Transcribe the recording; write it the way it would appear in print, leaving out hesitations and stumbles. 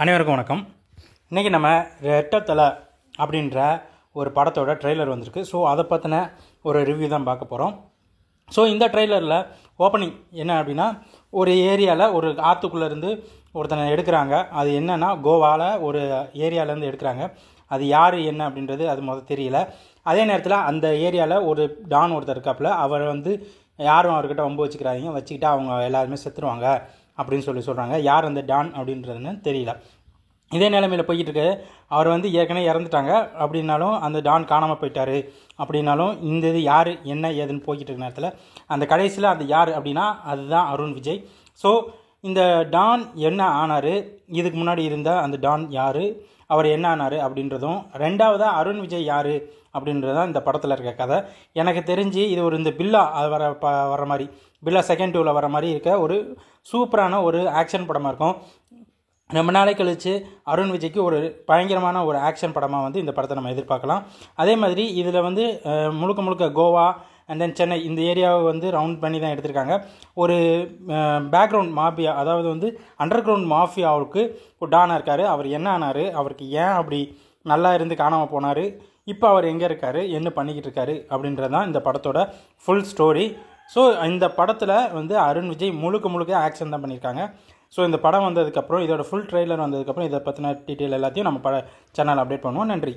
அனைவருக்கும் வணக்கம். இன்றைக்கி நம்ம ரெட்டை தலை அப்படின்ற ஒரு படத்தோட ட்ரெய்லர் வந்திருக்கு. ஸோ அதை பற்றின ஒரு ரிவ்யூ தான் பார்க்க போகிறோம். ஸோ இந்த ட்ரெய்லரில் ஓப்பனிங் என்ன அப்படின்னா, ஒரு ஏரியாவில் ஒரு ஆற்றுக்குள்ளேருந்து ஒருத்தனை எடுக்கிறாங்க. அது என்னென்னா கோவாவில் ஒரு ஏரியாவிலேருந்து எடுக்கிறாங்க. அது யார் என்ன அப்படின்றது அது தெரியல. அதே நேரத்தில் அந்த ஏரியாவில் ஒரு டான் ஒருத்தர் இருக்காப்புல, அவர் யாரும் அவர்கிட்ட வம்பு வச்சுக்கிட்டா அவங்க எல்லாருமே செத்துருவாங்க அப்படின்னு சொல்கிறாங்க. யார் அந்த டான் அப்படின்றதுன்னு தெரியல. இதே நிலைமையில் போய்கிட்டு இருக்கு. அவர் ஏற்கனவே இறந்துட்டாங்க அப்படின்னாலும், அந்த டான் காணாமல் போயிட்டார் அப்படின்னாலும், இந்த இது யார் என்ன ஏதுன்னு போய்கிட்டு இருக்க நேரத்தில் அந்த கடைசியில் அந்த யார் அப்படின்னா அதுதான் அருண் விஜய். ஸோ இந்த டான் என்ன ஆனார், இதுக்கு முன்னாடி இருந்த அந்த டான் யார், அவர் என்ன ஆனார் அப்படின்றதும், ரெண்டாவதாக அருண் விஜய் யார் அப்படின்றது தான் இந்த படத்தில் இருக்க கதை. எனக்கு தெரிஞ்சு இது இந்த பில்லா வர மாதிரி, பில்லா செகண்ட் 2ல் வர மாதிரி இருக்க ஒரு சூப்பரான ஒரு ஆக்ஷன் படமாக இருக்கும். ரொம்ப நாளை கழித்து அருண் விஜய்க்கு ஒரு பயங்கரமான ஒரு ஆக்ஷன் படமாக இந்த படத்தை நம்ம எதிர்பார்க்கலாம். அதே மாதிரி இதில் முழுக்க கோவா அண்ட் தென் சென்னை இந்த ஏரியாவை ரவுண்ட் பண்ணி தான் எடுத்திருக்காங்க. ஒரு பேக்ரவுண்ட் மாஃபியா, அதாவது அண்டர் கிரவுண்ட் மாஃபியாவுக்கு ஒரு டானாக இருக்கார். அவர் என்ன ஆனார், அவருக்கு ஏன் அப்படி நல்லா இருந்து காணாமல் போனார், இப்போ அவர் எங்கே இருக்கார், என்ன பண்ணிக்கிட்டு இருக்காரு அப்படின்றது தான் இந்த படத்தோட ஃபுல் ஸ்டோரி. ஸோ இந்த படத்தில் அருண் விஜய் முழுக்க ஆக்ஷன் தான் பண்ணியிருக்காங்க. ஸோ இந்த படம் வந்ததுக்கப்புறம், இதோட ஃபுல் ட்ரெய்லர் வந்ததுக்கப்புறம் இதை பற்றின டீட்டெயில் எல்லாத்தையும் நம்ம சேனல் அப்டேட் பண்ணுவோம். நன்றி.